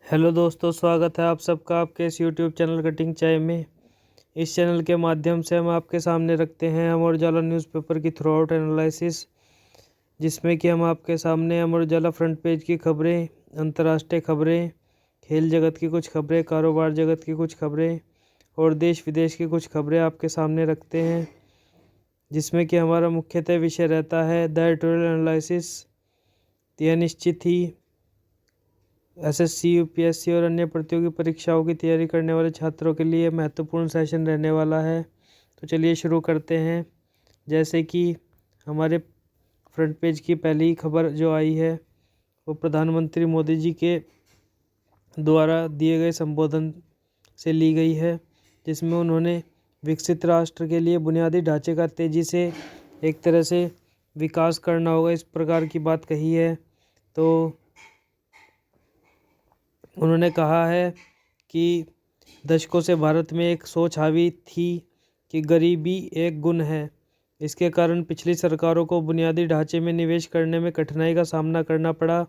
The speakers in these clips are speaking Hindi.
हेलो दोस्तों, स्वागत है आप सबका आपके इस यूट्यूब चैनल कटिंग चाय में। इस चैनल के माध्यम से हम आपके सामने रखते हैं अमर उजाला न्यूज़पेपर की थ्रू आउट एनालिसिस, जिसमें कि हम आपके सामने अमर उजाला फ्रंट पेज की खबरें, अंतर्राष्ट्रीय खबरें, खेल जगत की कुछ खबरें, कारोबार जगत की कुछ खबरें और देश विदेश की कुछ खबरें आपके सामने रखते हैं, जिसमें कि हमारा मुख्यतः विषय रहता है द एडिटोरियल एनालिसिस। यह निश्चित ही एसएससी, यूपीएससी और अन्य प्रतियोगी परीक्षाओं की तैयारी करने वाले छात्रों के लिए महत्वपूर्ण सेशन रहने वाला है। तो चलिए शुरू करते हैं। जैसे कि हमारे फ्रंट पेज की पहली खबर जो आई है वो प्रधानमंत्री मोदी जी के द्वारा दिए गए संबोधन से ली गई है, जिसमें उन्होंने विकसित राष्ट्र के लिए बुनियादी ढांचे का तेज़ी से एक तरह से विकास करना होगा, इस प्रकार की बात कही है। तो उन्होंने कहा है कि दशकों से भारत में एक सोच हावी थी कि गरीबी एक गुण है। इसके कारण पिछली सरकारों को बुनियादी ढांचे में निवेश करने में कठिनाई का सामना करना पड़ा।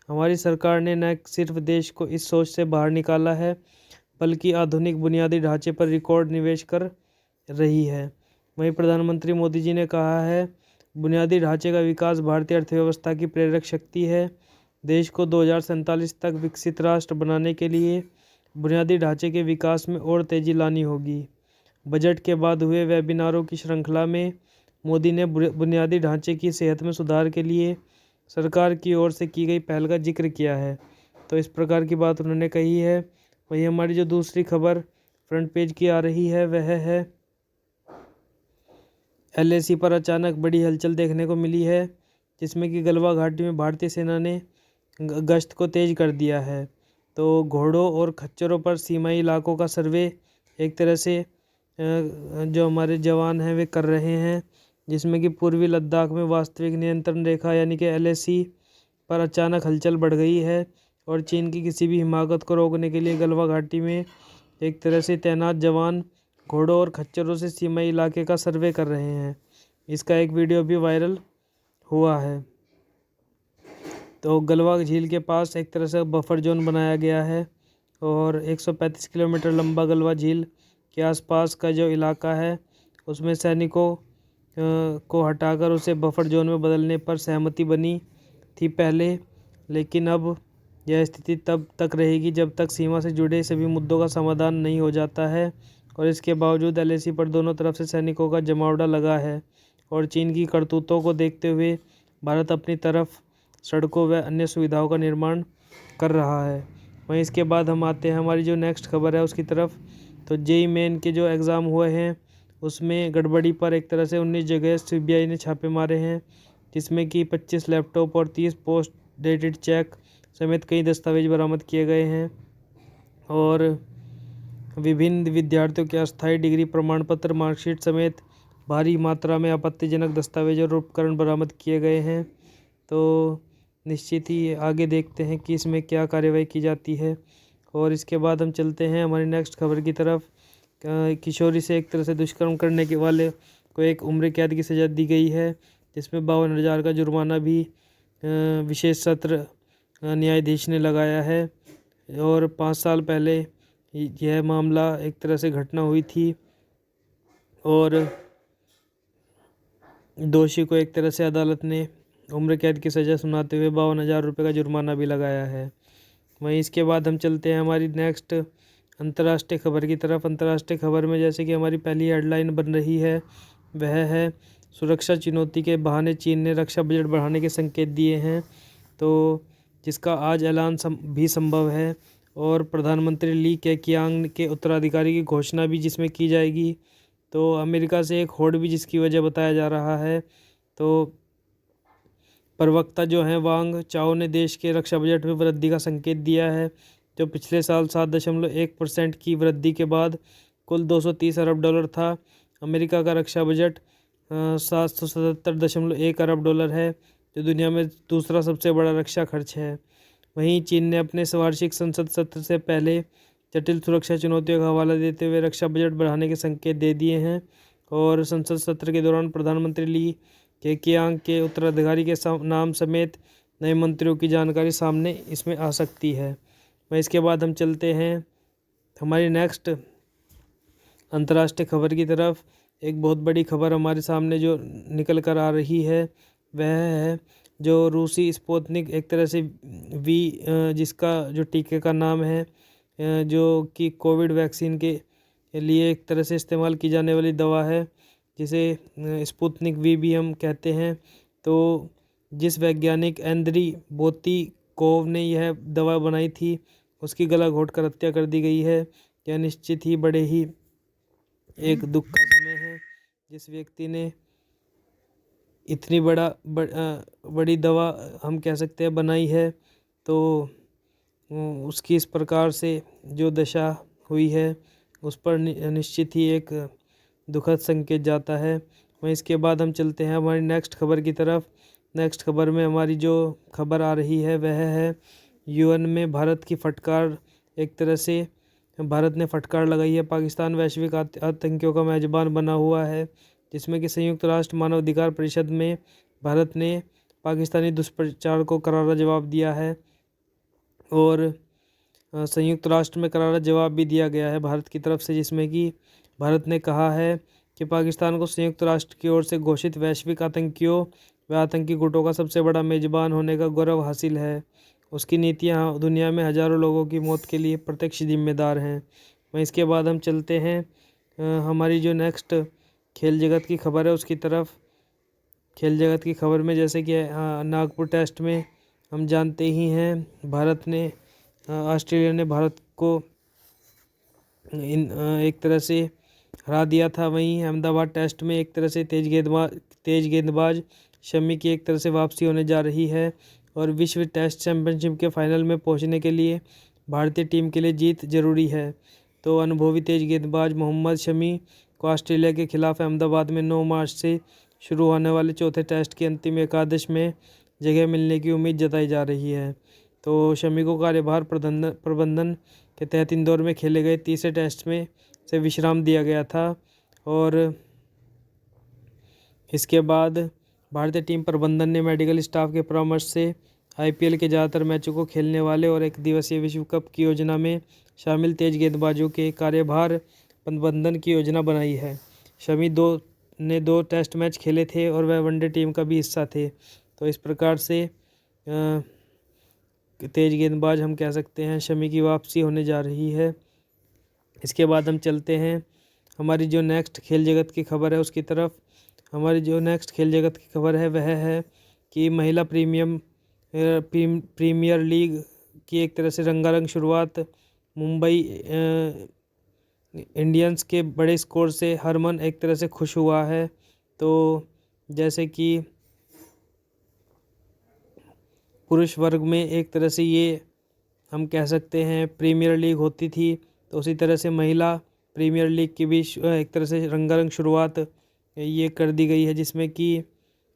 हमारी सरकार ने न सिर्फ देश को इस सोच से बाहर निकाला है, बल्कि आधुनिक बुनियादी ढांचे पर रिकॉर्ड निवेश कर रही है। वहीं प्रधानमंत्री मोदी जी ने कहा है, बुनियादी ढांचे का विकास भारतीय अर्थव्यवस्था की प्रेरक शक्ति है। देश को 2047 तक विकसित राष्ट्र बनाने के लिए बुनियादी ढांचे के विकास में और तेज़ी लानी होगी। बजट के बाद हुए वेबिनारों की श्रृंखला में मोदी ने बुनियादी ढांचे की सेहत में सुधार के लिए सरकार की ओर से की गई पहल का जिक्र किया है। तो इस प्रकार की बात उन्होंने कही है। वही हमारी जो दूसरी खबर फ्रंट पेज की आ रही है वह है एलएसी पर अचानक बड़ी हलचल देखने को मिली है, जिसमें कि गलवा घाटी में भारतीय सेना ने गश्त को तेज कर दिया है। तो घोड़ों और खच्चरों पर सीमाई इलाकों का सर्वे एक तरह से जो हमारे जवान हैं वे कर रहे हैं, जिसमें कि पूर्वी लद्दाख में वास्तविक नियंत्रण रेखा यानी कि एलएसी पर अचानक हलचल बढ़ गई है और चीन की किसी भी हिमाकत को रोकने के लिए गलवा घाटी में एक तरह से तैनात जवान घोड़ों और खच्चरों से सीमाई इलाके का सर्वे कर रहे हैं। इसका एक वीडियो भी वायरल हुआ है। तो गलवा झील के पास एक तरह से बफर जोन बनाया गया है और 135 किलोमीटर लंबा गलवा झील के आसपास का जो इलाका है उसमें सैनिकों को हटाकर उसे बफर जोन में बदलने पर सहमति बनी थी पहले, लेकिन अब यह स्थिति तब तक रहेगी जब तक सीमा से जुड़े सभी मुद्दों का समाधान नहीं हो जाता है। और इसके बावजूद एलएसी पर दोनों तरफ से सैनिकों का जमावड़ा लगा है और चीन की करतूतों को देखते हुए भारत अपनी तरफ सड़कों व अन्य सुविधाओं का निर्माण कर रहा है। वहीं इसके बाद हम आते हैं हमारी जो नेक्स्ट खबर है उसकी तरफ। तो जेईई मेन के जो एग्ज़ाम हुए हैं उसमें गड़बड़ी पर एक तरह से 19 जगह सीबीआई ने छापे मारे हैं, जिसमें कि 25 लैपटॉप और 30 पोस्ट डेटेड चेक समेत कई दस्तावेज बरामद किए गए हैं और विभिन्न विद्यार्थियों के अस्थायी डिग्री प्रमाण पत्र, मार्कशीट समेत भारी मात्रा में आपत्तिजनक दस्तावेज और उपकरण बरामद किए गए हैं। तो निश्चित ही आगे देखते हैं कि इसमें क्या कार्रवाई की जाती है। और इसके बाद हम चलते हैं हमारी नेक्स्ट खबर की तरफ। किशोरी से एक तरह से दुष्कर्म करने के वाले को एक उम्र कैद की सज़ा दी गई है, जिसमें 52,000 का जुर्माना भी विशेष सत्र न्यायाधीश ने लगाया है। और 5 साल पहले यह मामला एक तरह से घटना हुई थी और दोषी को एक तरह से अदालत ने उम्र कैद की सज़ा सुनाते हुए 52,000 रुपये का जुर्माना भी लगाया है। वहीं इसके बाद हम चलते हैं हमारी नेक्स्ट अंतर्राष्ट्रीय खबर की तरफ। अंतर्राष्ट्रीय खबर में जैसे कि हमारी पहली हेडलाइन बन रही है वह है सुरक्षा चुनौती के बहाने चीन ने रक्षा बजट बढ़ाने के संकेत दिए हैं, तो जिसका आज ऐलान भी संभव है और प्रधानमंत्री ली केकियांग के उत्तराधिकारी की घोषणा भी जिसमें की जाएगी। तो अमेरिका से एक होड़ भी जिसकी वजह बताया जा रहा है। तो प्रवक्ता जो हैं वांग चाओ ने देश के रक्षा बजट में वृद्धि का संकेत दिया है, जो पिछले साल 7.1% की वृद्धि के बाद कुल $230 अरब था। अमेरिका का रक्षा बजट 777.1 अरब डॉलर है, जो दुनिया में दूसरा सबसे बड़ा रक्षा खर्च है। वहीं चीन ने अपने वार्षिक संसद सत्र से पहले जटिल सुरक्षा चुनौतियों का हवाला देते हुए रक्षा बजट बढ़ाने के संकेत दे दिए हैं और संसद सत्र के दौरान प्रधानमंत्री ली केकियांग के उत्तराधिकारी के नाम समेत नए मंत्रियों की जानकारी सामने इसमें आ सकती है। मैं इसके बाद हम चलते हैं हमारी नेक्स्ट अंतर्राष्ट्रीय खबर की तरफ। एक बहुत बड़ी खबर हमारे सामने जो निकल कर आ रही है वह है जो रूसी स्पुतनिक एक तरह से वी जिसका जो टीके का नाम है जो कि कोविड वैक्सीन के लिए एक तरह से इस्तेमाल की जाने वाली दवा है, जिसे स्पुतनिक वी भी हम कहते हैं। तो जिस वैज्ञानिक एंद्री बोतीकोव ने यह दवा बनाई थी उसकी गला घोंट कर हत्या कर दी गई है। यह निश्चित ही बड़े ही एक दुख का समय है। जिस व्यक्ति ने इतनी बड़ी दवा हम कह सकते हैं बनाई है, तो उसकी इस प्रकार से जो दशा हुई है उस पर निश्चित ही एक दुखद संकेत जाता है। वहीं इसके बाद हम चलते हैं हमारी नेक्स्ट खबर की तरफ। नेक्स्ट खबर में हमारी जो खबर आ रही है वह है यूएन में भारत की फटकार। एक तरह से भारत ने फटकार लगाई है। पाकिस्तान वैश्विक आतंकियों का मेजबान बना हुआ है, जिसमें कि संयुक्त राष्ट्र मानवाधिकार परिषद में भारत ने पाकिस्तानी दुष्प्रचार को करारा जवाब दिया है और संयुक्त राष्ट्र में करारा जवाब भी दिया गया है भारत की तरफ से, जिसमें कि भारत ने कहा है कि पाकिस्तान को संयुक्त राष्ट्र की ओर से घोषित वैश्विक आतंकियों व आतंकी गुटों का सबसे बड़ा मेजबान होने का गौरव हासिल है। उसकी नीतियाँ दुनिया में हज़ारों लोगों की मौत के लिए प्रत्यक्ष जिम्मेदार हैं। वहीं इसके बाद हम चलते हैं हमारी जो नेक्स्ट खेल जगत की खबर है उसकी तरफ। खेल जगत की खबर में जैसे कि नागपुर टेस्ट में हम जानते ही हैं ऑस्ट्रेलिया ने भारत को एक तरह से हरा दिया था। वहीं अहमदाबाद टेस्ट में एक तरह से तेज गेंदबाज शमी की एक तरह से वापसी होने जा रही है और विश्व टेस्ट चैंपियनशिप के फाइनल में पहुंचने के लिए भारतीय टीम के लिए जीत जरूरी है। तो अनुभवी तेज गेंदबाज मोहम्मद शमी को ऑस्ट्रेलिया के खिलाफ अहमदाबाद में 9 मार्च से शुरू होने वाले चौथे टेस्ट की अंतिम एकादश में जगह मिलने की उम्मीद जताई जा रही है। तो शमी को कार्यभार प्रबंधन के तहत इंदौर में खेले गए तीसरे टेस्ट में से विश्राम दिया गया था और इसके बाद भारतीय टीम प्रबंधन ने मेडिकल स्टाफ के परामर्श से आईपीएल के ज़्यादातर मैचों को खेलने वाले और एक दिवसीय विश्व कप की योजना में शामिल तेज गेंदबाजों के कार्यभार प्रबंधन की योजना बनाई है। शमी ने 2 टेस्ट मैच खेले थे और वह वनडे टीम का भी हिस्सा थे। तो इस प्रकार से तेज गेंदबाज हम कह सकते हैं शमी की वापसी होने जा रही है। इसके बाद हम चलते हैं हमारी जो नेक्स्ट खेल जगत की खबर है उसकी तरफ। हमारी जो नेक्स्ट खेल जगत की खबर है वह है कि महिला प्रीमियर लीग की एक तरह से रंगारंग शुरुआत मुंबई इंडियंस के बड़े स्कोर से हर मन एक तरह से खुश हुआ है। तो जैसे कि पुरुष वर्ग में एक तरह से ये हम कह सकते हैं प्रीमियर लीग होती थी, तो उसी तरह से महिला प्रीमियर लीग की भी एक तरह से रंगारंग शुरुआत ये कर दी गई है, जिसमें कि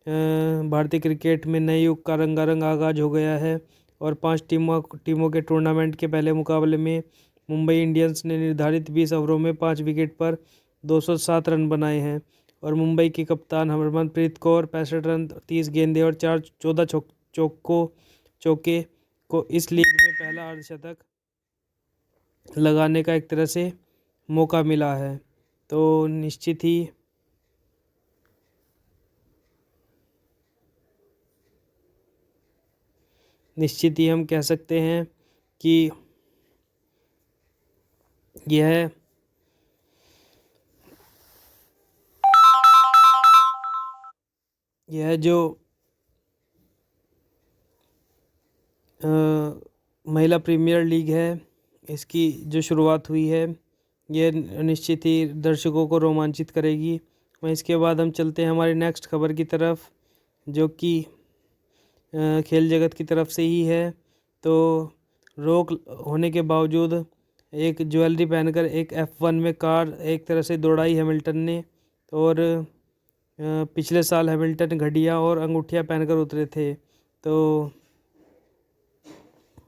भारतीय क्रिकेट में नए युग का रंगारंग आगाज हो गया है और 5 टीमों के टूर्नामेंट के पहले मुकाबले में मुंबई इंडियंस ने निर्धारित 20 ओवरों में 5 विकेट पर 207 रन बनाए हैं और मुंबई की कप्तान हरमनप्रीत कौर 65 रन 30 गेंदें और 14 चौके को इस लीग में पहला अर्धशतक लगाने का एक तरह से मौका मिला है। तो निश्चित ही हम कह सकते हैं कि यह जो महिला प्रीमियर लीग है इसकी जो शुरुआत हुई है यह निश्चित ही दर्शकों को रोमांचित करेगी। वहीं इसके बाद हम चलते हैं हमारी नेक्स्ट खबर की तरफ, जो कि खेल जगत की तरफ से ही है। तो रोक होने के बावजूद एक ज्वेलरी पहनकर एक F1 में कार एक तरह से दौड़ाई हैमिल्टन ने और पिछले साल हैमिल्टन घड़ियां और अंगूठियां पहनकर उतरे थे, तो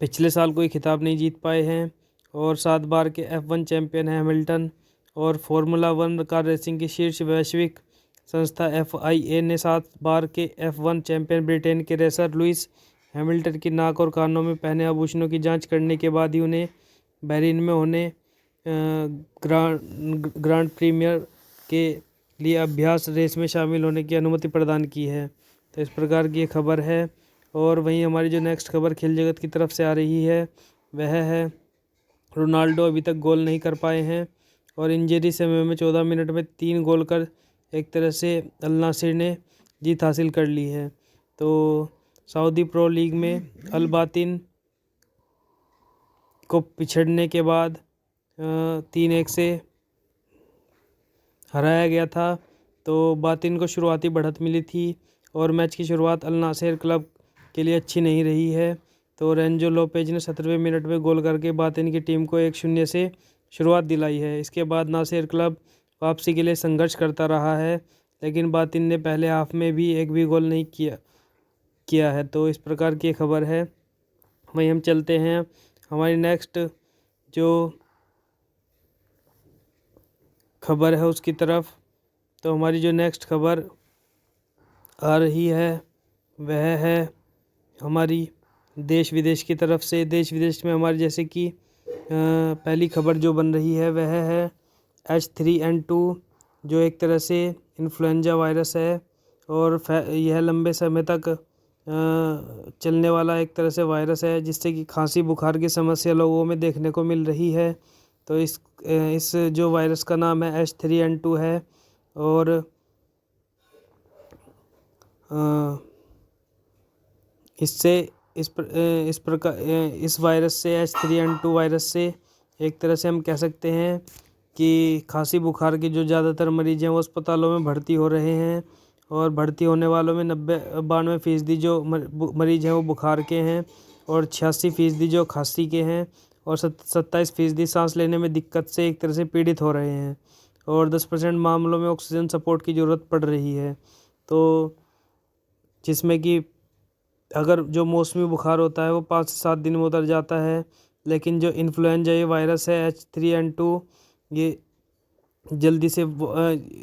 पिछले साल कोई खिताब नहीं जीत पाए हैं और 7 बार के F1 चैंपियन है हैमिल्टन और फार्मूला 1 कार रेसिंग की शीर्ष वैश्विक संस्था FIA ने 7 बार के F1 चैंपियन ब्रिटेन के रेसर लुइस हैमिल्टन की नाक और कानों में पहने आभूषणों की जांच करने के बाद ही उन्हें बहरीन में होने ग्रांड प्रीमियर के लिए अभ्यास रेस में शामिल होने की अनुमति प्रदान की है। तो इस प्रकार की ये खबर है। और वहीं हमारी जो नेक्स्ट खबर खेल जगत की तरफ से आ रही है वह है रोनाल्डो अभी तक गोल नहीं कर पाए हैं और इंजरी समय में 14 मिनट में 3 गोल कर एक तरह से अल नासिर ने जीत हासिल कर ली है। तो सऊदी प्रो लीग में अल बातिन को पिछड़ने के बाद 3-1 से हराया गया था। तो बातिन को शुरुआती बढ़त मिली थी और मैच की शुरुआत अल नासिर क्लब के लिए अच्छी नहीं रही है। तो रेंजो लोपेज ने 17वें मिनट में गोल करके बातिन की टीम को 1-0 से शुरुआत दिलाई है। इसके बाद नासिर क्लब वापसी के लिए संघर्ष करता रहा है, लेकिन बातिन ने पहले हाफ में भी एक भी गोल नहीं किया है। तो इस प्रकार की खबर है। वहीं हम चलते हैं हमारी नेक्स्ट जो खबर है उसकी तरफ। तो हमारी जो नेक्स्ट खबर आ रही है वह है हमारी देश विदेश की तरफ से। देश विदेश में हमारी जैसे कि पहली खबर जो बन रही है वह है H3N2 जो एक तरह से इन्फ्लुएंजा वायरस है और यह लंबे समय तक चलने वाला एक तरह से वायरस है जिससे कि खांसी बुखार की समस्या लोगों में देखने को मिल रही है। तो इस जो वायरस का नाम है H3N2 है और इससे इस वायरस से H3N2 वायरस से एक तरह से हम कह सकते हैं कि खांसी बुखार के जो ज़्यादातर मरीज हैं वो अस्पतालों में भर्ती हो रहे हैं और भर्ती होने वालों में 92% जो मरीज हैं वो बुखार के हैं और 86% जो खांसी के हैं और 27% सांस लेने में दिक्कत से एक तरह से पीड़ित हो रहे हैं और 10% मामलों में ऑक्सीजन सपोर्ट की ज़रूरत पड़ रही है। तो जिसमें कि अगर जो मौसमी बुखार होता है वो 5 से 7 दिन में उतर जाता है, लेकिन जो इन्फ्लुएंजा ये वायरस है H3N2 ये जल्दी से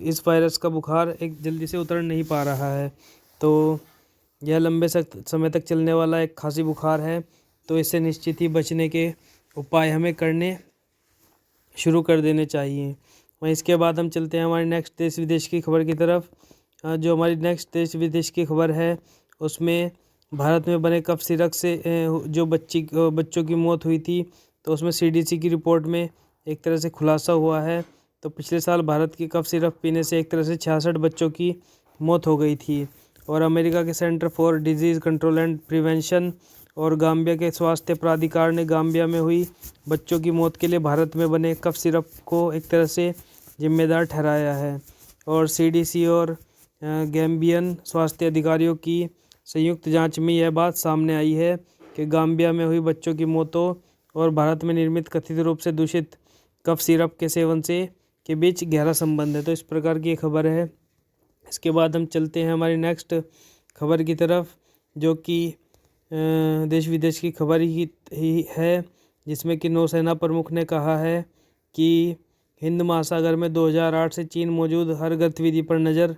इस वायरस का बुखार एक जल्दी से उतर नहीं पा रहा है। तो यह लंबे समय तक चलने वाला एक खांसी बुखार है। तो इससे निश्चित ही बचने के उपाय हमें करने शुरू कर देने चाहिए। वहीं इसके बाद हम चलते हैं हमारी नेक्स्ट देश विदेश की खबर की तरफ। जो हमारी नेक्स्ट देश विदेश की खबर है उसमें भारत में बने कफ सिरप से जो बच्चों की मौत हुई थी तो उसमें CDC की रिपोर्ट में एक तरह से खुलासा हुआ है। तो पिछले साल भारत की कफ सिरप पीने से एक तरह से 66 बच्चों की मौत हो गई थी और अमेरिका के centre for disease control and prevention और गाम्बिया के स्वास्थ्य प्राधिकार ने गाम्बिया में हुई बच्चों की मौत के लिए भारत में बने कफ सिरप को एक तरह से जिम्मेदार ठहराया है। और CDC और गैम्बियन स्वास्थ्य अधिकारियों की संयुक्त जांच में यह बात सामने आई है कि गाम्बिया में हुई बच्चों की मौतों और भारत में निर्मित कथित रूप से दूषित कफ सिरप के सेवन से के बीच गहरा संबंध है। तो इस प्रकार की खबर है। इसके बाद हम चलते हैं हमारी नेक्स्ट खबर की तरफ जो कि देश विदेश की खबर ही है, जिसमें कि नौसेना प्रमुख ने कहा है कि हिंद महासागर में 2008 से चीन मौजूद हर गतिविधि पर नज़र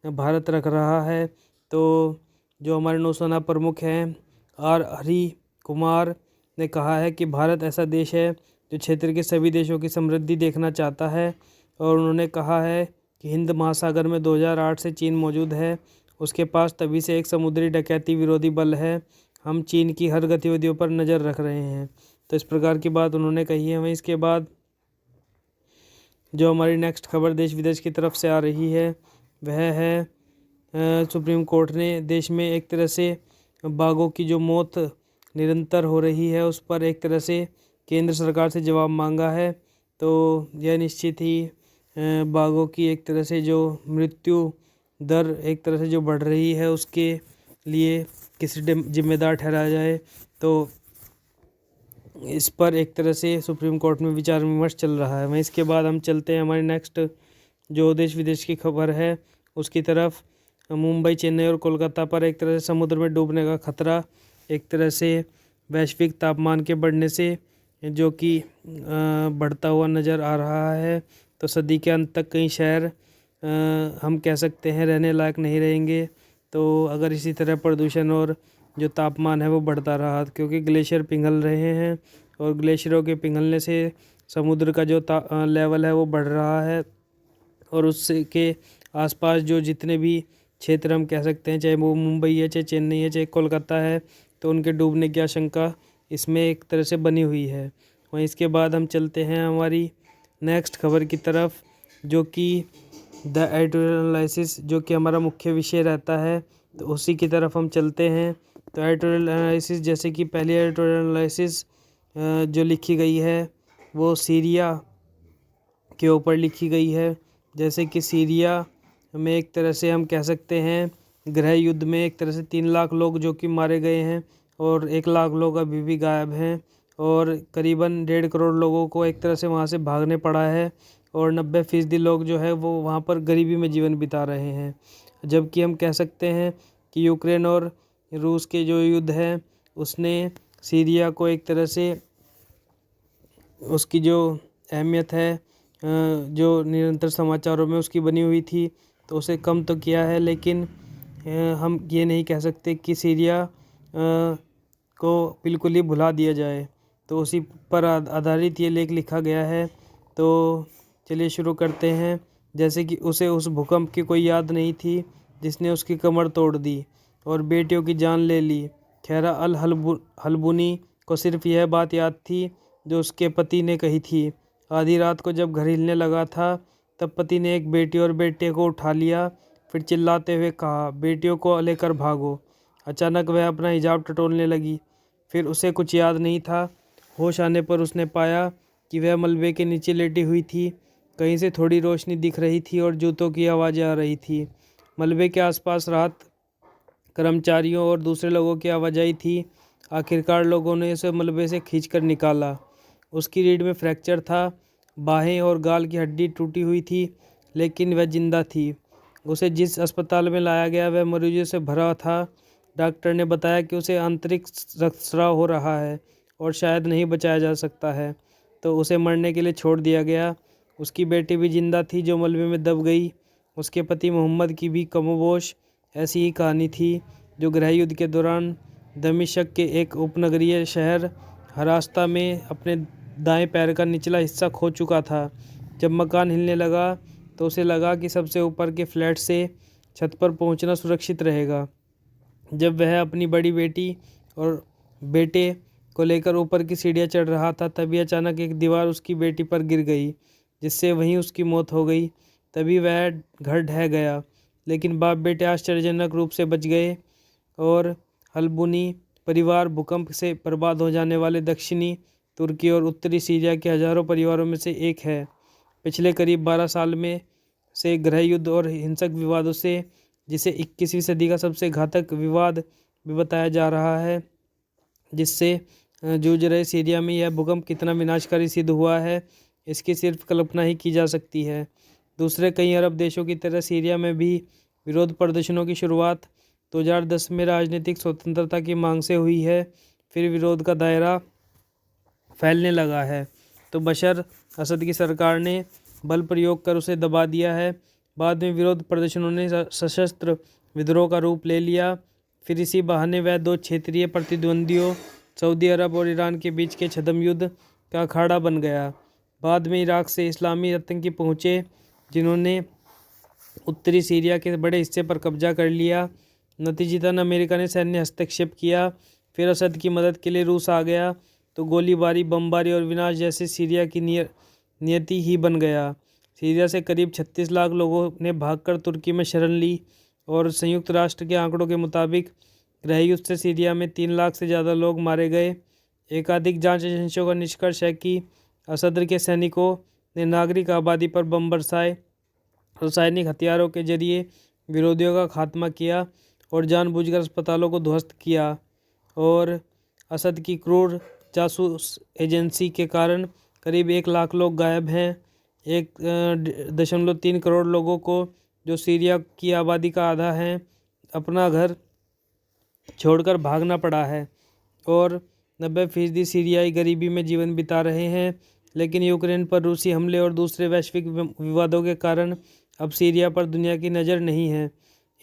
भारत रख रहा है। तो जो हमारे नौसेना प्रमुख हैं R हरि कुमार ने कहा है कि भारत ऐसा देश है जो क्षेत्र के सभी देशों की समृद्धि देखना चाहता है और उन्होंने कहा है कि हिंद महासागर में 2008 से चीन मौजूद है, उसके पास तभी से एक समुद्री डकैती विरोधी बल है, हम चीन की हर गतिविधियों पर नज़र रख रहे हैं। तो इस प्रकार की बात उन्होंने कही है। वहीं इसके बाद जो हमारी नेक्स्ट खबर देश विदेश की तरफ से आ रही है वह है सुप्रीम कोर्ट ने देश में एक तरह से बाघों की जो मौत निरंतर हो रही है उस पर एक तरह से केंद्र सरकार से जवाब मांगा है। तो यह निश्चित ही बाघों की एक तरह से जो मृत्यु दर एक तरह से जो बढ़ रही है उसके लिए किसी जिम्मेदार ठहराया जाए। तो इस पर एक तरह से सुप्रीम कोर्ट में विचार विमर्श चल रहा है। वहीं इसके बाद हम चलते हैं हमारी नेक्स्ट जो देश विदेश की खबर है उसकी तरफ। मुंबई, चेन्नई और कोलकाता पर एक तरह से समुद्र में डूबने का खतरा एक तरह से वैश्विक तापमान के बढ़ने से जो कि बढ़ता हुआ नज़र आ रहा है। तो सदी के अंत तक कई शहर हम कह सकते हैं रहने लायक नहीं रहेंगे। तो अगर इसी तरह प्रदूषण और जो तापमान है वो बढ़ता रहा, क्योंकि ग्लेशियर पिघल रहे हैं और ग्लेशियरों के पिघलने से समुद्र का जो लेवल है वो बढ़ रहा है। और उससे के आसपास जो जितने भी क्षेत्र हम कह सकते हैं, चाहे वो मुंबई है, चाहे चेन्नई है, चाहे कोलकाता है, तो उनके डूबने की आशंका इसमें एक तरह से बनी हुई है। वहीं इसके बाद हम चलते हैं हमारी नेक्स्ट खबर की तरफ, जो कि द एडिटोरियल एनालिसिस, जो कि हमारा मुख्य विषय रहता है, तो उसी की तरफ हम चलते हैं। तो एडिटोरियल एनालिसिस, जैसे कि पहली एडिटोरियल एनालिसिस जो लिखी गई है वो सीरिया के ऊपर लिखी गई है। जैसे कि सीरिया में एक तरह से हम कह सकते हैं गृह युद्ध में एक तरह से 3 लाख लोग जो कि मारे गए हैं और 1 लाख लोग अभी भी गायब हैं, और करीबन 1.5 करोड़ लोगों को एक तरह से वहाँ से भागने पड़ा है, और 90% लोग जो है वो वहाँ पर गरीबी में जीवन बिता रहे हैं। जबकि हम कह सकते हैं कि यूक्रेन और रूस के जो युद्ध है उसने सीरिया को एक तरह से उसकी जो अहमियत है जो निरंतर समाचारों में उसकी बनी हुई थी, तो उसे कम तो किया है, लेकिन हम ये नहीं कह सकते कि सीरिया को बिल्कुल ही भुला दिया जाए। तो उसी पर आधारित ये लेख लिखा गया है। तो चलिए शुरू करते हैं। जैसे कि उसे उस भूकंप की कोई याद नहीं थी जिसने उसकी कमर तोड़ दी और बेटियों की जान ले ली। खैरा अल हलबुनी को सिर्फ यह बात याद थी जो उसके पति ने कही थी। आधी रात को जब घर हिलने लगा था तब पति ने एक बेटी और बेटे को उठा लिया, फिर चिल्लाते हुए कहा, बेटियों को लेकर भागो। अचानक वह अपना हिजाब टटोलने लगी। फिर उसे कुछ याद नहीं था। होश आने पर उसने पाया कि वह मलबे के नीचे लेटी हुई थी। कहीं से थोड़ी रोशनी दिख रही थी और जूतों की आवाज़ें आ रही थी। मलबे के आसपास रात कर्मचारियों और दूसरे लोगों की आवाजाही थी। आखिरकार लोगों ने उसे मलबे से खींचकर निकाला। उसकी रीढ़ में फ्रैक्चर था, बाहें और गाल की हड्डी टूटी हुई थी, लेकिन वह जिंदा थी। उसे जिस अस्पताल में लाया गया वह मरीजों से भरा था। डॉक्टर ने बताया कि उसे आंतरिक रक्तस्राव हो रहा है और शायद नहीं बचाया जा सकता है, तो उसे मरने के लिए छोड़ दिया गया। उसकी बेटी भी जिंदा थी जो मलबे में दब गई। उसके पति मोहम्मद की भी कमोबोश ऐसी ही कहानी थी, जो गृह युद्ध के दौरान दमिश्क के एक उपनगरीय शहर हरास्ता में अपने दाएं पैर का निचला हिस्सा खो चुका था। जब मकान हिलने लगा तो उसे लगा कि सबसे ऊपर के फ्लैट से छत पर पहुंचना सुरक्षित रहेगा। जब वह अपनी बड़ी बेटी और बेटे को लेकर ऊपर की सीढ़ियां चढ़ रहा था, तभी अचानक एक दीवार उसकी बेटी पर गिर गई, जिससे वहीं उसकी मौत हो गई। तभी वह घर ढह गया, लेकिन बाप बेटे आश्चर्यजनक रूप से बच गए। और हल्बुनी परिवार भूकंप से बर्बाद हो जाने वाले दक्षिणी तुर्की और उत्तरी सीरिया के हजारों परिवारों में से एक है। पिछले करीब 12 साल में से गृह युद्ध और हिंसक विवादों से, जिसे 21वीं सदी का सबसे घातक विवाद भी बताया जा रहा है, जिससे जूझ रहे सीरिया में यह भूकंप कितना विनाशकारी सिद्ध हुआ है, इसकी सिर्फ कल्पना ही की जा सकती है। दूसरे कई अरब देशों की तरह सीरिया में भी विरोध प्रदर्शनों की शुरुआत 2010 में राजनीतिक स्वतंत्रता की मांग से हुई है। फिर विरोध का दायरा फैलने लगा है तो बशर असद की सरकार ने बल प्रयोग कर उसे दबा दिया है। बाद में विरोध प्रदर्शनों ने सशस्त्र विद्रोह का रूप ले लिया। फिर इसी बहाने वह 2 क्षेत्रीय प्रतिद्वंदियों सऊदी अरब और ईरान के बीच के छद्म युद्ध का अखाड़ा बन गया। बाद में इराक से इस्लामी आतंकी पहुँचे, जिन्होंने उत्तरी सीरिया के बड़े हिस्से पर कब्जा कर लिया। नतीजतन अमेरिका ने सैन्य हस्तक्षेप किया। फिर असद की मदद के लिए रूस आ गया, तो गोलीबारी, बमबारी और विनाश जैसे सीरिया की नियति ही बन गया। सीरिया से करीब 36 लाख लोगों ने भागकर तुर्की में शरण ली, और संयुक्त राष्ट्र के आंकड़ों के मुताबिक गृह युद्ध से सीरिया में 3 लाख से ज़्यादा लोग मारे गए। एकाधिक जांच एजेंसियों का निष्कर्ष है कि असद के सैनिकों ने नागरिक आबादी पर बम बरसाए, रासायनिक हथियारों के जरिए विरोधियों का खात्मा किया और जानबूझकर अस्पतालों को ध्वस्त किया। और असद की क्रूर जासूस एजेंसी के कारण करीब 1 लाख लोग गायब हैं। 1.3 करोड़ लोगों को, जो सीरिया की आबादी का आधा है, अपना घर छोड़कर भागना पड़ा है, और 90% सीरियाई गरीबी में जीवन बिता रहे हैं। लेकिन यूक्रेन पर रूसी हमले और दूसरे वैश्विक विवादों के कारण अब सीरिया पर दुनिया की नज़र नहीं है।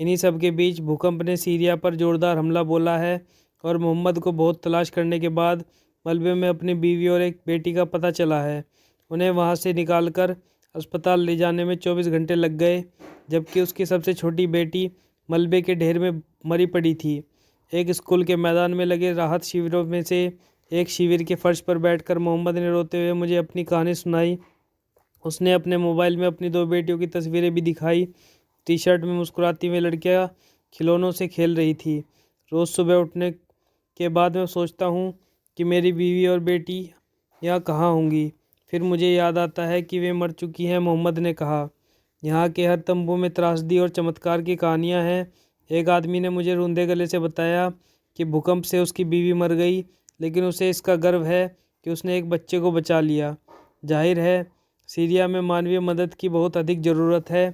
इन्हीं सब के बीच भूकंप ने सीरिया पर जोरदार हमला बोला है, और मोहम्मद को बहुत तलाश करने के बाद मलबे में अपनी बीवी और एक बेटी का पता चला है। उन्हें वहां से निकालकर अस्पताल ले जाने में 24 घंटे लग गए, जबकि उसकी सबसे छोटी बेटी मलबे के ढेर में मरी पड़ी थी। एक स्कूल के मैदान में लगे राहत शिविरों में से एक शिविर के फर्श पर बैठकर मोहम्मद ने रोते हुए मुझे अपनी कहानी सुनाई। उसने अपने मोबाइल में अपनी 2 बेटियों की तस्वीरें भी दिखाई। टी शर्ट में मुस्कुराती हुई लड़कियां खिलौनों से खेल रही थी। रोज़ सुबह उठने के बाद मैं सोचता हूँ कि मेरी बीवी और बेटी यहाँ कहाँ होंगी। फिर मुझे याद आता है कि वे मर चुकी हैं। मोहम्मद ने कहा, यहाँ के हर तंबू में त्रासदी और चमत्कार की कहानियाँ हैं। एक आदमी ने मुझे रूंधे गले से बताया कि भूकंप से उसकी बीवी मर गई, लेकिन उसे इसका गर्व है कि उसने एक बच्चे को बचा लिया। जाहिर है सीरिया में मानवीय मदद की बहुत अधिक ज़रूरत है।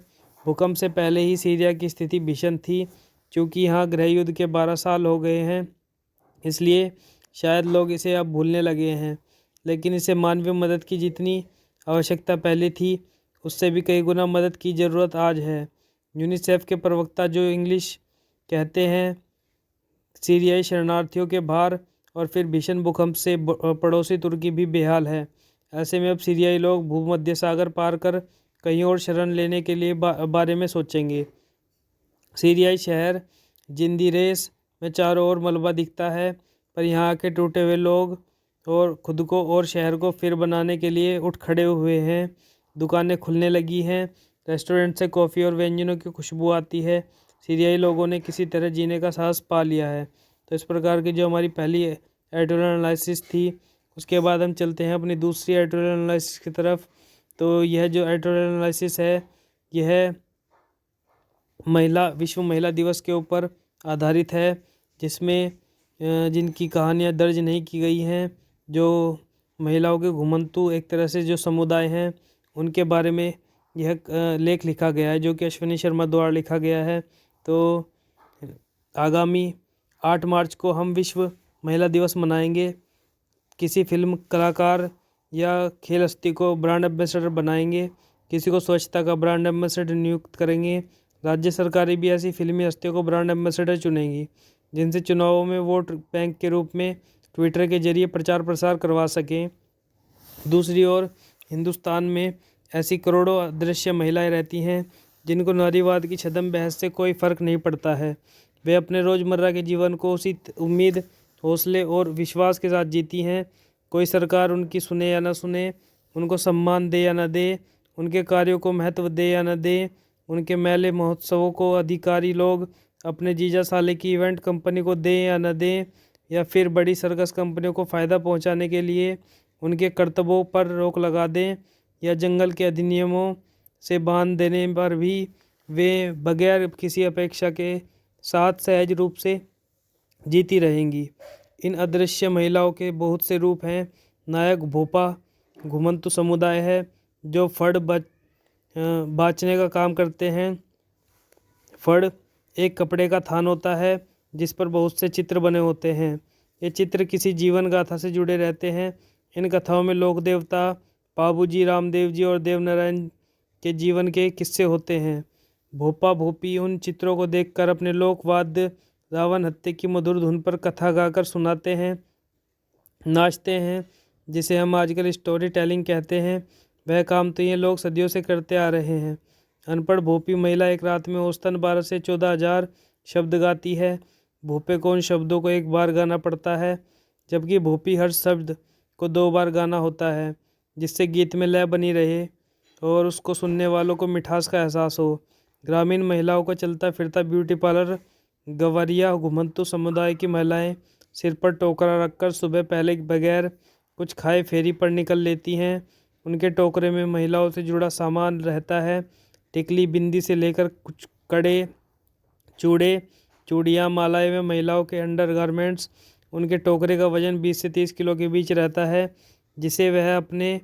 भूकंप से पहले ही सीरिया की स्थिति भीषण थी। चूँकि यहाँ गृहयुद्ध के 12 साल हो गए हैं, इसलिए शायद लोग इसे अब भूलने लगे हैं, लेकिन इसे मानवीय मदद की जितनी आवश्यकता पहले थी, उससे भी कई गुना मदद की ज़रूरत आज है। यूनिसेफ के प्रवक्ता जो इंग्लिश कहते हैं, सीरियाई शरणार्थियों के भार और फिर भीषण भूकंप से पड़ोसी तुर्की भी बेहाल है। ऐसे में अब सीरियाई लोग भूमध्य सागर पार कर कहीं और शरण लेने के लिए बारे में सोचेंगे। सीरियाई शहर जिंदीरेस में चारों ओर मलबा दिखता है, पर यहाँ के टूटे हुए लोग और खुद को और शहर को फिर बनाने के लिए उठ खड़े हुए हैं। दुकानें खुलने लगी हैं, रेस्टोरेंट से कॉफ़ी और व्यंजनों की खुशबू आती है। सीरियाई लोगों ने किसी तरह जीने का साहस पा लिया है। तो इस प्रकार की जो हमारी पहली एडिटोरियल एनालिसिस थी, उसके बाद हम चलते हैं अपनी दूसरी एडिटोरियल एनालिसिस की तरफ। तो यह जो एडिटोरियल एनालिसिस है, यह विश्व महिला दिवस के ऊपर आधारित है, जिसमें जिनकी कहानियाँ दर्ज नहीं की गई हैं, जो महिलाओं के घुमंतु एक तरह से जो समुदाय हैं, उनके बारे में यह लेख लिखा गया है, जो कि अश्विनी शर्मा द्वारा लिखा गया है। तो आगामी 8 मार्च को हम विश्व महिला दिवस मनाएंगे। किसी फिल्म कलाकार या खेल हस्ती को ब्रांड एम्बेसडर बनाएंगे, किसी को स्वच्छता का ब्रांड एम्बेसडर नियुक्त करेंगे। राज्य सरकारें भी ऐसी फिल्मी हस्तियों को ब्रांड एम्बेसडर चुनेंगी, जिनसे चुनावों में वोट बैंक के रूप में ट्विटर के जरिए प्रचार प्रसार करवा सकें। दूसरी ओर हिंदुस्तान में ऐसी करोड़ों अदृश्य महिलाएं रहती हैं, जिनको नारीवाद की छद्म बहस से कोई फ़र्क नहीं पड़ता है। वे अपने रोज़मर्रा के जीवन को उसी उम्मीद, हौसले और विश्वास के साथ जीती हैं। कोई सरकार उनकी सुने या न सुने, उनको सम्मान दे या न दे, उनके कार्यों को महत्व दे या न दे, उनके मेले महोत्सवों को अधिकारी लोग अपने जीजा साले की इवेंट कंपनी को दें या न दें, या फिर बड़ी सर्कस कंपनियों को फ़ायदा पहुंचाने के लिए उनके कर्तव्यों पर रोक लगा दें, या जंगल के अधिनियमों से बांध देने पर भी वे बगैर किसी अपेक्षा के साथ सहज रूप से जीती रहेंगी। इन अदृश्य महिलाओं के बहुत से रूप हैं। नायक भोपा घुमंतु समुदाय है, जो फड़ बाँचने का काम करते हैं। फड़ एक कपड़े का थान होता है, जिस पर बहुत से चित्र बने होते हैं। ये चित्र किसी जीवन गाथा से जुड़े रहते हैं। इन कथाओं में लोक देवता बाबूजी, रामदेव जी और देवनारायण के जीवन के किस्से होते हैं। भोपा भोपी उन चित्रों को देखकर अपने लोकवाद्य रावण हत्या की मधुर धुन पर कथा गाकर सुनाते हैं, नाचते हैं, जिसे हम आजकल स्टोरी टेलिंग कहते हैं। वह काम तो ये लोग सदियों से करते आ रहे हैं। अनपढ़ भोपी महिला एक रात में औसतन 12 से 14,000 शब्द गाती है। भोपे को उन शब्दों को एक बार गाना पड़ता है, जबकि भोपी हर शब्द को 2 बार गाना होता है, जिससे गीत में लय बनी रहे और उसको सुनने वालों को मिठास का एहसास हो। ग्रामीण महिलाओं का चलता फिरता ब्यूटी पार्लर गवरिया घुमंतु समुदाय की महिलाएं सिर पर टोकरा रखकर सुबह पहले बगैर कुछ खाए फेरी पर निकल लेती हैं। उनके टोकरे में महिलाओं से जुड़ा सामान रहता है, टिकली बिंदी से लेकर कुछ कड़े, चूड़े, चूड़ियाँ, मालाएं व महिलाओं के अंडरगारमेंट्स। उनके टोकरे का वजन 20 से 30 किलो के बीच रहता है, जिसे वह अपने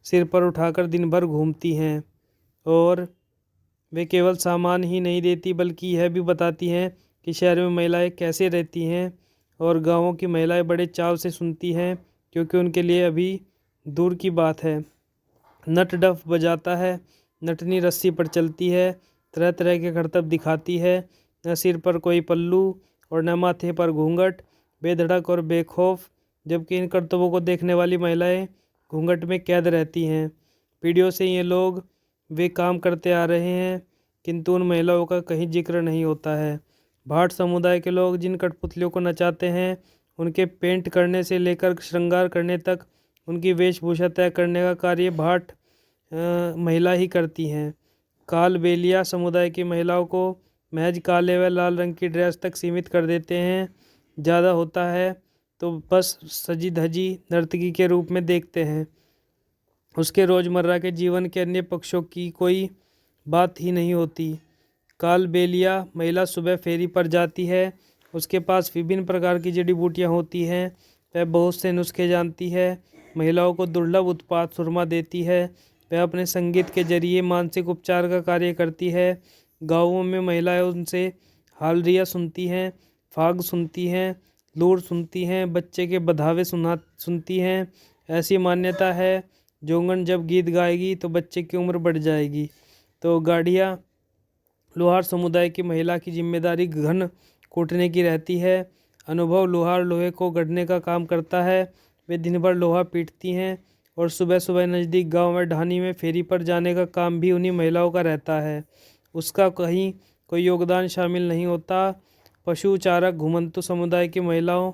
सिर पर उठाकर दिन भर घूमती हैं। और वे केवल सामान ही नहीं देती, बल्कि यह भी बताती हैं कि शहर में महिलाएं कैसे रहती हैं। और गाँवों की महिलाएं बड़े चाव से सुनती हैं, क्योंकि उनके लिए अभी दूर की बात है। नट डफ बजाता है, नटनी रस्सी पर चलती है, तरह तरह के करतब दिखाती है। न सिर पर कोई पल्लू और न माथे पर घूंघट, बेधड़क और बेखौफ, जबकि इन करतबों को देखने वाली महिलाएं घूंघट में कैद रहती हैं। पीढ़ियों से ये लोग वे काम करते आ रहे हैं, किंतु उन महिलाओं का कहीं जिक्र नहीं होता है। भाट समुदाय के लोग जिन कठपुतलियों को नचाते हैं, उनके पेंट करने से लेकर श्रृंगार करने तक उनकी वेशभूषा तय करने का कार्य भाट महिला ही करती हैं। कालबेलिया समुदाय की महिलाओं को महज काले व लाल रंग की ड्रेस तक सीमित कर देते हैं। ज़्यादा होता है तो बस सजी धजी नर्तकी के रूप में देखते हैं। उसके रोज़मर्रा के जीवन के अन्य पक्षों की कोई बात ही नहीं होती। कालबेलिया महिला सुबह फेरी पर जाती है। उसके पास विभिन्न प्रकार की जड़ी बूटियाँ होती हैं। वह बहुत से नुस्खे जानती है। महिलाओं को दुर्लभ उत्पाद सुरमा देती है। वह अपने संगीत के जरिए मानसिक उपचार का कार्य करती है। गाँवों में महिलाएं उनसे हालरिया सुनती हैं, फाग सुनती हैं, लूर सुनती हैं, बच्चे के बधावे सुनती हैं। ऐसी मान्यता है, जोंगन जब गीत गाएगी तो बच्चे की उम्र बढ़ जाएगी। तो गाड़िया लोहार समुदाय की महिला की जिम्मेदारी घन कूटने की रहती है। अनुभव लोहार लोहे को गढ़ने का काम करता है। वे दिन भर लोहा पीटती हैं और सुबह सुबह नज़दीक गांव में ढानी में फेरी पर जाने का काम भी उन्हीं महिलाओं का रहता है। उसका कहीं कोई योगदान शामिल नहीं होता। पशु चारक घुमंतु समुदाय की महिलाओं,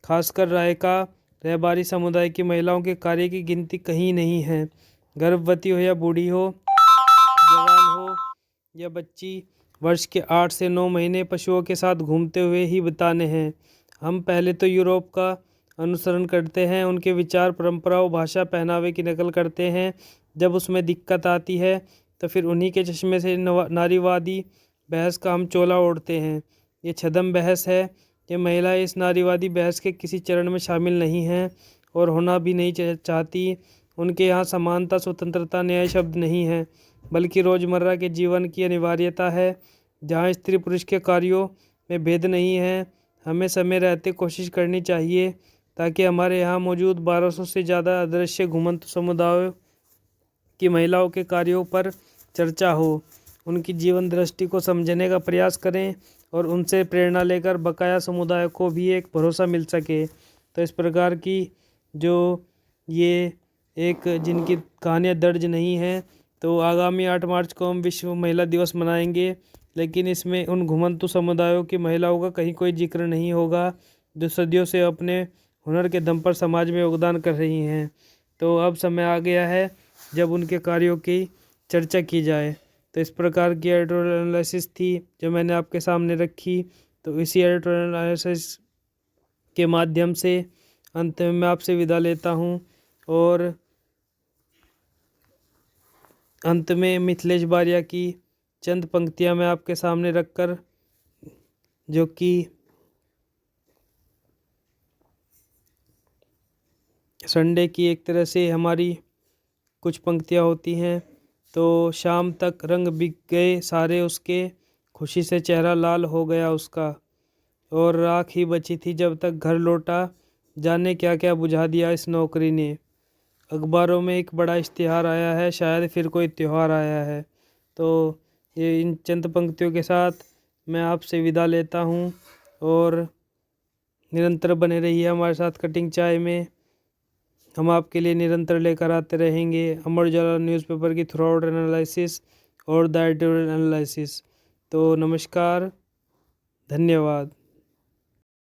खासकर रायका रहबारी समुदाय की महिलाओं के कार्य की गिनती कहीं नहीं है। गर्भवती हो या बूढ़ी हो, जवान हो या बच्ची, वर्ष के 8 से 9 महीने पशुओं के साथ घूमते हुए ही बिताने हैं। हम पहले तो यूरोप का अनुसरण करते हैं, उनके विचार, परंपराओं, भाषा, पहनावे की नकल करते हैं। जब उसमें दिक्कत आती है तो फिर उन्हीं के चश्मे से नारीवादी बहस का हम चोला ओढ़ते हैं। ये छद्म बहस है। ये महिलाएं इस नारीवादी बहस के किसी चरण में शामिल नहीं हैं और होना भी नहीं चाहती। उनके यहाँ समानता, स्वतंत्रता, न्याय शब्द नहीं है, बल्कि रोज़मर्रा के जीवन की अनिवार्यता है, जहाँ स्त्री पुरुष के कार्यों में भेद नहीं है। हमें समय रहते कोशिश करनी चाहिए ताकि हमारे यहाँ मौजूद 1200 से ज़्यादा अदृश्य घुमंतु समुदायों की महिलाओं के कार्यों पर चर्चा हो। उनकी जीवन दृष्टि को समझने का प्रयास करें और उनसे प्रेरणा लेकर बकाया समुदाय को भी एक भरोसा मिल सके। तो इस प्रकार की जो ये एक जिनकी कहानियाँ दर्ज नहीं हैं, तो आगामी 8 मार्च को हम विश्व महिला दिवस मनाएंगे, लेकिन इसमें उन घुमंतु समुदायों की महिलाओं का कहीं कोई जिक्र नहीं होगा जो सदियों से अपने हुनर के दम पर समाज में योगदान कर रही हैं। तो अब समय आ गया है जब उनके कार्यों की चर्चा की जाए। तो इस प्रकार की एडिटोरियल एनालिसिस थी जो मैंने आपके सामने रखी। तो इसी एडिटोरियल एनालिसिस के माध्यम से अंत में मैं आपसे विदा लेता हूँ और अंत में मिथिलेश बारिया की चंद पंक्तियाँ मैं आपके सामने रखकर, जो कि संडे की एक तरह से हमारी कुछ पंक्तियाँ होती हैं। तो शाम तक रंग बिक गए सारे उसके, खुशी से चेहरा लाल हो गया उसका, और राख ही बची थी जब तक घर लौटा, जाने क्या क्या बुझा दिया इस नौकरी ने। अखबारों में एक बड़ा इश्तिहार आया है, शायद फिर कोई त्यौहार आया है। तो ये इन चंद पंक्तियों के साथ मैं आपसे विदा लेता हूँ और निरंतर बने रहिए हमारे साथ कटिंग चाय में। हम आपके लिए निरंतर लेकर आते रहेंगे अमर उजाला न्यूज़पेपर की थ्रू आउट एनालिसिस और द एडिटोरियल एनालिसिस। तो नमस्कार, धन्यवाद।